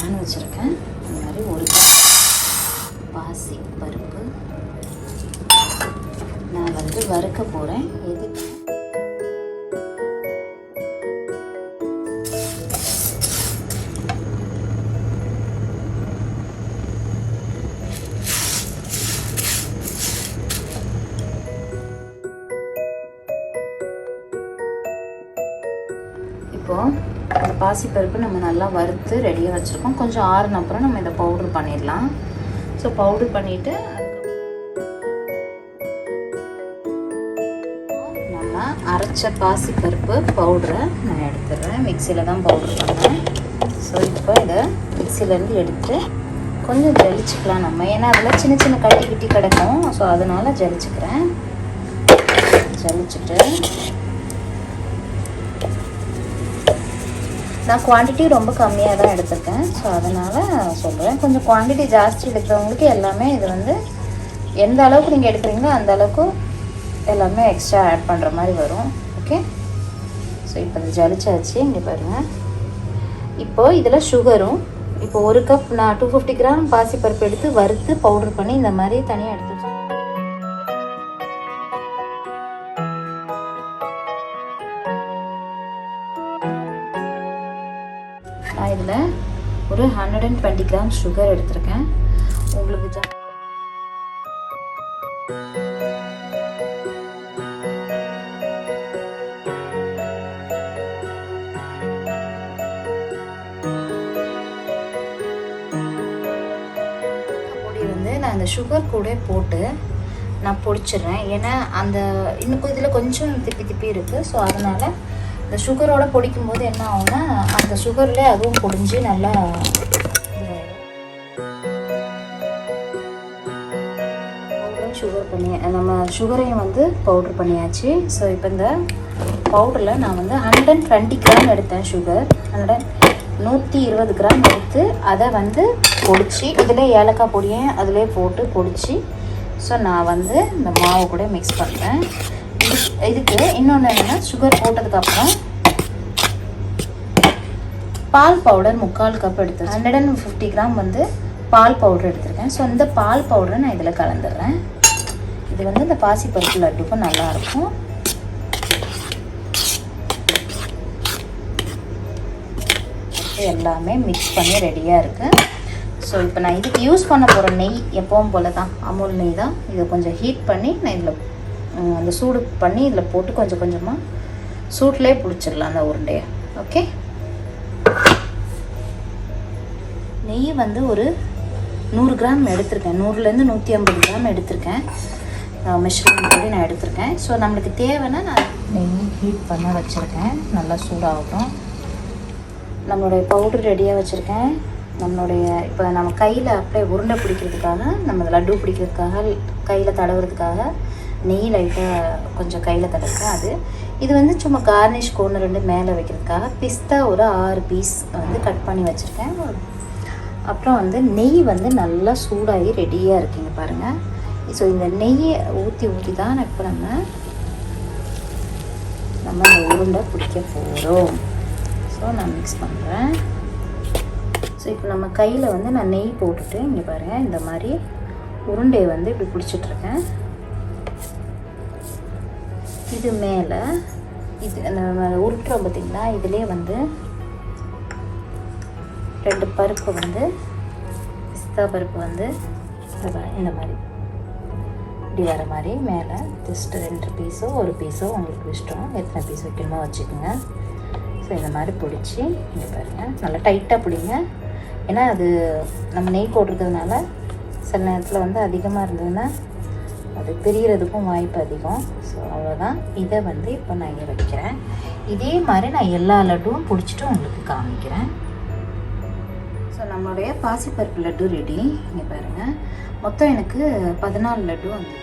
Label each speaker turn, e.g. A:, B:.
A: Pan வச்சுருக்கேன். இந்த மாதிரி 1 கப் பாசி பருப்பு நான் வந்து வறுக்க போகிறேன். எதுக்கு இப்போது இந்த பாசிப்பருப்பு நம்ம நல்லா வறுத்து ரெடியாக வச்சுருக்கோம். கொஞ்சம் ஆறுன அப்புறம் நம்ம இதை பவுட்ரு பண்ணிடலாம். ஸோ பவுட்ரு பண்ணிவிட்டு நம்ம அரைச்ச பாசிப்பருப்பு பவுட்ரை நான் எடுத்துடுறேன். மிக்சியில் தான் பவுட்ரு பண்ணேன். ஸோ இப்போ இதை மிக்சிலேருந்து எடுத்து கொஞ்சம் ஜலிச்சுக்கலாம் நம்ம. ஏன்னா அதில் சின்ன சின்ன கட்டி கிட்டி கிடக்கும். ஸோ அதனால் ஜலிச்சுக்கிறேன். ஜலிச்சுட்டு நான் குவான்டிட்டி ரொம்ப கம்மியாக தான் எடுத்திருக்கேன். ஸோ அதனால் சொல்கிறேன். கொஞ்சம் குவான்டிட்டி ஜாஸ்தி எடுக்கிறவங்களுக்கு எல்லாமே இது வந்து எந்த அளவுக்கு நீங்கள் எடுக்கிறீங்களோ அந்த அளவுக்கு எல்லாமே எக்ஸ்ட்ரா ஆட் பண்ணுற மாதிரி வரும். ஓகே. ஸோ இப்போ இது ஜலிச்சாச்சு. இங்கே பாருங்கள். இப்போது இதில் சுகரும் இப்போ 1 கப் நான் 250 கிராம் பாசிப்பருப்பு எடுத்து வறுத்து பவுடர் பண்ணி இந்த மாதிரி தனியாக எடுத்து வச்சுருக்கேன். நான் இதில் ஒரு 120 கிராம் சுகர் எடுத்திருக்கேன். உங்களுக்கு பொடி வந்து நான் இந்த சுகர் கூட போட்டு நான் பொடிச்சிடுறேன். ஏன்னா அந்த இன்னும் இதில் கொஞ்சம் திப்பி திப்பி இருக்குது. ஸோ அதனால் இந்த சுகரோட பொடிக்கும் போது என்ன ஆகும்னா அந்த சுகர்லேயே அதுவும் பொடிஞ்சு நல்லா சுகர் பண்ணி நம்ம சுகரையும் வந்து பவுட்ரு பண்ணியாச்சு. ஸோ இப்போ இந்த பவுடரில் நான் வந்து 120 கிராம் எடுத்தேன். சுகர் 120 கிராம் எடுத்து அதை வந்து பொடிச்சு இதில் ஏலக்காய் பொடியை அதிலே போட்டு பொடிச்சு ஸோ நான் வந்து இந்த மாவு கூட மிக்ஸ் பண்ணுறேன். இதுக்கு இன்னொன்று என்னென்னா சுகர் போட்டதுக்கப்புறம் பால் பவுடர் 3/4 கப் எடுத்து 150 கிராம் வந்து பால் பவுடர் எடுத்திருக்கேன். ஸோ இந்த பால் பவுடரை நான் இதில் கலந்துடுறேன். இது வந்து இந்த பாசிப்பருப்பு லட்டுக்கும் நல்லாயிருக்கும். எல்லாமே மிக்ஸ் பண்ணி ரெடியாக இருக்குது. ஸோ இப்போ நான் இதுக்கு யூஸ் பண்ண போகிற நெய் எப்பவும் போல தான் அமுல் நெய் தான். இதை கொஞ்சம் ஹீட் பண்ணி நான் இதில் அந்த சூடு பண்ணி இதில் போட்டு கொஞ்சம் கொஞ்சமாக சூட்லேயே பிடிச்சிடலாம் அந்த உருண்டையை. ஓகே. நெய் வந்து ஒரு 100 கிராம் எடுத்திருக்கேன். 100லேருந்து 150 கிராம் எடுத்திருக்கேன். மெஷர்மெண்ட் படி நான் எடுத்திருக்கேன். ஸோ நம்மளுக்கு தேவைன்னா நான் நெய் ஹீட் பண்ண வச்சுருக்கேன். நல்லா சூடாகட்டும். நம்மளுடைய பவுடர் ரெடியாக வச்சுருக்கேன். நம்மளுடைய இப்போ நம்ம கையில் அப்படியே உருண்டை பிடிக்கிறதுக்காக நம்ம லட்டு பிடிக்கிறதுக்காக கையில் தடவுறதுக்காக நெய் லைட்டாக கொஞ்சம் கையில் தடவுறேன். அது இது வந்து சும்மா கார்னிஷ் கோன்னு 2 மேலே வைக்கிறதுக்காக பிஸ்தா ஒரு 6 பீஸ் வந்து கட் பண்ணி வச்சுருக்கேன். அப்புறம் வந்து நெய் வந்து நல்லா சூடாகி ரெடியாக இருக்குங்க பாருங்கள். ஸோ இந்த நெய்யை ஊற்றி தான் இப்போ நம்ம இந்த உருண்டை பிடிக்க போகிறோம். ஸோ நான் மிக்ஸ் பண்ணுறேன். ஸோ இப்போ நம்ம கையில் வந்து நான் நெய் போட்டுட்டு இங்கே பாருங்கள் இந்த மாதிரி உருண்டையை வந்து இப்படி பிடிச்சிட்ருக்கேன். இது மேலே இது நம்ம உருட்டுறோம் பார்த்திங்களா, இதிலே வந்து 2 பருப்பு வந்து பிஸ்தா பருப்பு வந்து இந்த மாதிரி இப்படி வர மாதிரி மேலே ஜஸ்ட் 2 பீஸோ 1 பீஸோ உங்களுக்கு இஷ்டம், எத்தனை பீஸ் வைக்கணுமோ வச்சுக்கோங்க. ஸோ இந்த மாதிரி பிடிச்சி இங்கே பாருங்கள் நல்லா டைட்டாக பிடிங்க. ஏன்னா அது நம்ம நெய் போட்டிருக்கிறதுனால சில நேரத்தில் வந்து அதிகமாக இருந்ததுன்னா அது பிரிகிறதுக்கும் வாய்ப்பு அதிகம். ஸோ அவ்வளோதான். இதை வந்து இப்போ நான் இங்கே வைக்கிறேன். இதே மாதிரி நான் எல்லா லட்டுவும் பிடிச்சிட்டு உங்களுக்கு காமிக்கிறேன். ஸோ நம்மளுடைய பாசிப்பருப்பு லட்டு ரெடி. இங்கே பாருங்கள் மொத்தம் எனக்கு 14 லட்டு வந்து